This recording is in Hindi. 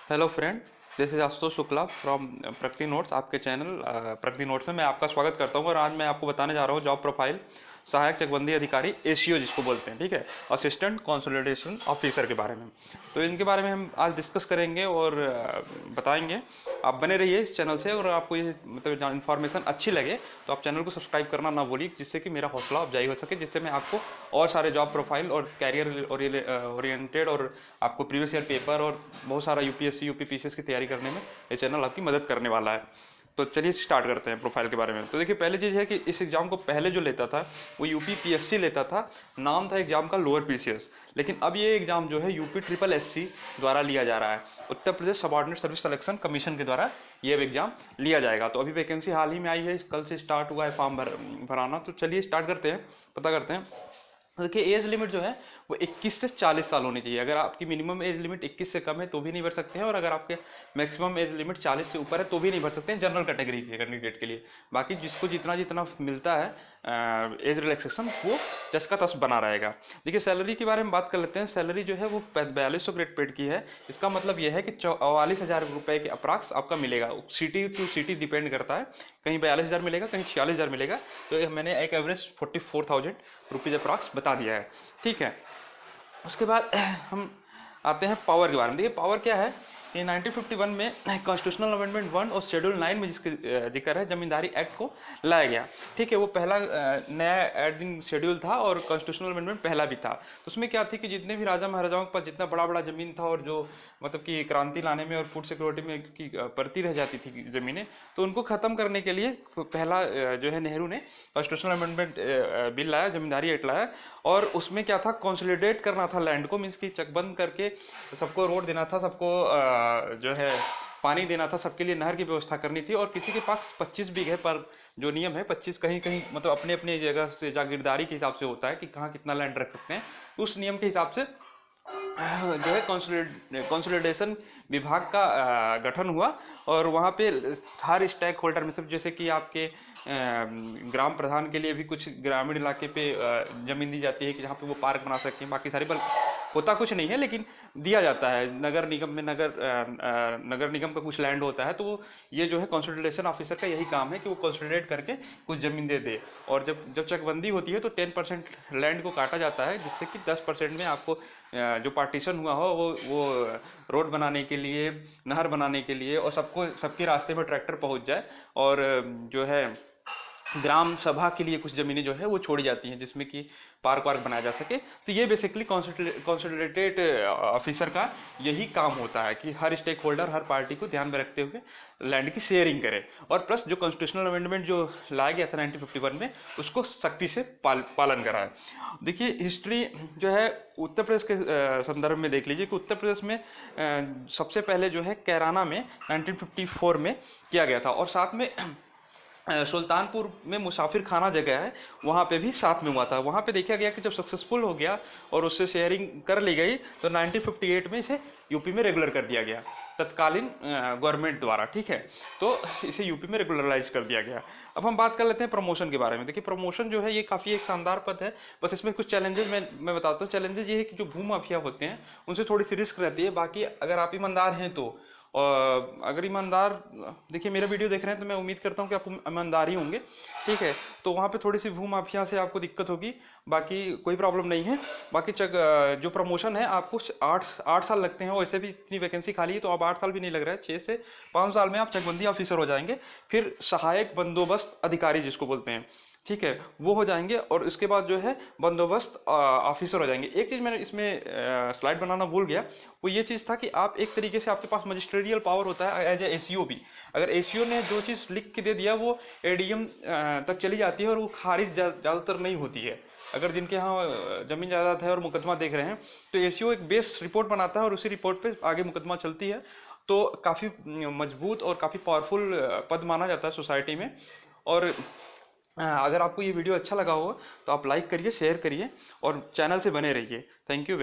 Hello friend, this is Ashutosh Shukla from Pragati notes. आपके चैनल प्रगति नोट्स में मैं आपका स्वागत करता हूं और आज मैं आपको बताने जा रहा हूं जॉब प्रोफाइल सहायक चकबंदी अधिकारी एसीओ जिसको बोलते हैं, ठीक है, असिस्टेंट कंसोलिडेशन ऑफिसर के बारे में। तो इनके बारे में हम आज डिस्कस करेंगे और बताएंगे। आप बने रहिए इस चैनल से और आपको ये मतलब इन्फॉर्मेशन अच्छी लगे तो आप चैनल को सब्सक्राइब करना ना भूलिए, जिससे कि मेरा हौसला अफजाई हो सके, जिससे मैं आपको और सारे जॉब प्रोफाइल और कैरियर ओरिएंटेड और आपको प्रीवियस ईयर पेपर और बहुत सारा यूपीएससी यूपीपीसीएस की तैयारी करने में ये चैनल आपकी मदद करने वाला है। तो चलिए स्टार्ट करते हैं प्रोफाइल के बारे में। तो देखिए, पहली चीज़ है कि इस एग्जाम को पहले जो लेता था वो यूपीपीएससी लेता था, नाम था एग्जाम का लोअर पीसीएस। लेकिन अब ये एग्जाम जो है यूपी ट्रिपल एससी द्वारा लिया जा रहा है, Uttar Pradesh subordinate service selection commission के द्वारा ये एग्जाम लिया जाएगा। तो अभी वैकेंसी हाल ही में आई है, कल से स्टार्ट हुआ है फॉर्म भराना। तो चलिए स्टार्ट करते हैं, पता करते हैं। देखिए, एज लिमिट जो है वो 21 से 40 साल होनी चाहिए। अगर आपकी मिनिमम एज लिमिट 21 से कम है तो भी नहीं भर सकते हैं, और अगर आपके मैक्सिमम एज लिमिट 40 से ऊपर है तो भी नहीं भर सकते हैं जनरल कैटेगरी के कैंडिडेट के लिए। बाकी जिसको जितना जितना मिलता है एज रिलैक्सेशन, वो 10 का 10 बना रहेगा। देखिए, सैलरी के बारे में बात कर लेते हैं। सैलरी जो है वो 4200 ग्रेड पेड की है। इसका मतलब यह है कि 44,000 रुपये के अप्रॉक्स आपका मिलेगा। सिटी टू सिटी डिपेंड करता है, कहीं 42,000 मिलेगा, कहीं 46,000 मिलेगा। तो मैंने एक एवरेज 44,000 रुपीज़ अप्रॉक्स बता दिया है, ठीक है। उसके बाद हम आते हैं पावर के बारे में। देखिए, पावर क्या है, ये 1951 में कॉन्स्टिट्यूशनल अमेंडमेंट 1 और शेड्यूल 9 में जिसके जिक्र है, जमींदारी एक्ट को लाया गया, ठीक है। वो पहला नया एडिंग शेड्यूल था और कॉन्स्टिट्यूशनल अमेंडमेंट पहला भी था। तो उसमें क्या थी कि जितने भी राजा महाराजाओं के पास जितना बड़ा बड़ा ज़मीन था और जो मतलब कि क्रांति लाने में और फूड सिक्योरिटी में की पड़ती रह जाती थी ज़मीनें, तो उनको ख़त्म करने के लिए पहला जो है नेहरू ने कॉन्स्टिट्यूशनल अमेंडमेंट बिल लाया, जमींदारी एक्ट लाया। और उसमें क्या था, कंसोलिडेट करना था लैंड को, मीन्स की चकबंद करके सबको रोड देना था, सबको जो है पानी देना था, सबके लिए नहर की व्यवस्था करनी थी। और किसी के पास 25 बीघे पर जो नियम है, 25 कहीं कहीं मतलब अपने अपने जगह से जागीरदारी के हिसाब से होता है कि कहाँ कितना लैंड रख सकते हैं, उस नियम के हिसाब से जो है कंसोलिडेशन विभाग का गठन हुआ। और वहाँ पे हर स्टेक होल्डर में सब, जैसे कि आपके ग्राम प्रधान के लिए भी कुछ ग्रामीण इलाके पे ज़मीन दी जाती है कि जहाँ पे वो पार्क बना सकते हैं, बाकी सारी पर होता कुछ नहीं है लेकिन दिया जाता है। नगर निगम में नगर निगम का कुछ लैंड होता है, तो ये जो है कंसोलिडेशन ऑफिसर का यही काम है कि वो कंसोलिडेट करके कुछ ज़मीन दे दे। और जब जब चकबंदी होती है तो 10% लैंड को काटा जाता है, जिससे कि 10% में आपको जो पार्टीशन हुआ हो वो रोड बनाने के लिए, नहर बनाने के लिए, और सबको सबके रास्ते में ट्रैक्टर पहुंच जाए। और जो है ग्राम सभा के लिए कुछ ज़मीनें जो है वो छोड़ी जाती हैं, जिसमें कि पार्क वार्क बनाया जा सके। तो ये बेसिकली कंसोलिडेटेड ऑफिसर का यही काम होता है कि हर स्टेक होल्डर, हर पार्टी को ध्यान में रखते हुए लैंड की शेयरिंग करे। और प्लस जो कॉन्स्टिट्यूशनल अमेंडमेंट जो लाया गया था 1951 में, उसको सख्ती से पालन कराए। देखिए, हिस्ट्री जो है उत्तर प्रदेश के संदर्भ में देख लीजिए कि उत्तर प्रदेश में सबसे पहले जो है कैराना में 1954 में किया गया था। और साथ में सुल्तानपुर में मुसाफिर खाना जगह है, वहाँ पे भी साथ में हुआ था। वहाँ पे देखा गया कि जब सक्सेसफुल हो गया और उससे शेयरिंग कर ली गई, तो 1958 में इसे यूपी में रेगुलर कर दिया गया तत्कालीन गवर्नमेंट द्वारा, ठीक है। तो इसे यूपी में रेगुलराइज कर दिया गया। अब हम बात कर लेते हैं प्रमोशन के बारे में। देखिए, प्रमोशन जो है ये काफ़ी एक शानदार पद है, बस इसमें कुछ चैलेंजेस मैं बताता हूँ। चैलेंजेस ये है कि जो भू माफिया होते हैं उनसे थोड़ी सी रिस्क रहती है। बाकी अगर आप ईमानदार हैं तो, और अगर ईमानदार, देखिए मेरा वीडियो देख रहे हैं तो मैं उम्मीद करता हूँ कि आप ईमानदार ही होंगे, ठीक है। तो वहाँ पे थोड़ी सी भू माफिया से आपको दिक्कत होगी, बाकी कोई प्रॉब्लम नहीं है। बाकी जो प्रमोशन है आपको 8 साल लगते हैं, वैसे भी इतनी वैकेंसी खाली है तो अब 8 साल भी नहीं लग रहा है, 6 से 5 साल में आप चकबंदी ऑफिसर हो जाएंगे। फिर सहायक बंदोबस्त अधिकारी जिसको बोलते हैं, ठीक है, वो हो जाएंगे। और उसके बाद जो है बंदोबस्त ऑफिसर हो जाएंगे। एक चीज़ मैंने इसमें स्लाइड बनाना भूल गया, वो ये चीज़ था कि आप एक तरीके से आपके पास मजिस्ट्रेरियल पावर होता है एज ए एसीओ भी। अगर एसीओ ने जो चीज़ लिख के दे दिया वो एडीएम तक चली जाती है और वो खारिज ज़्यादातर नहीं होती है। अगर जिनके यहाँ ज़मीन जायदाद है और मुकदमा देख रहे हैं, तो एसीओ एक बेस रिपोर्ट बनाता है और उसी रिपोर्ट पे आगे मुकदमा चलती है। तो काफ़ी मजबूत और काफ़ी पावरफुल पद माना जाता है सोसाइटी में। और अगर आपको ये वीडियो अच्छा लगा हो तो आप लाइक करिए, शेयर करिए और चैनल से बने रहिए। Thank you very much.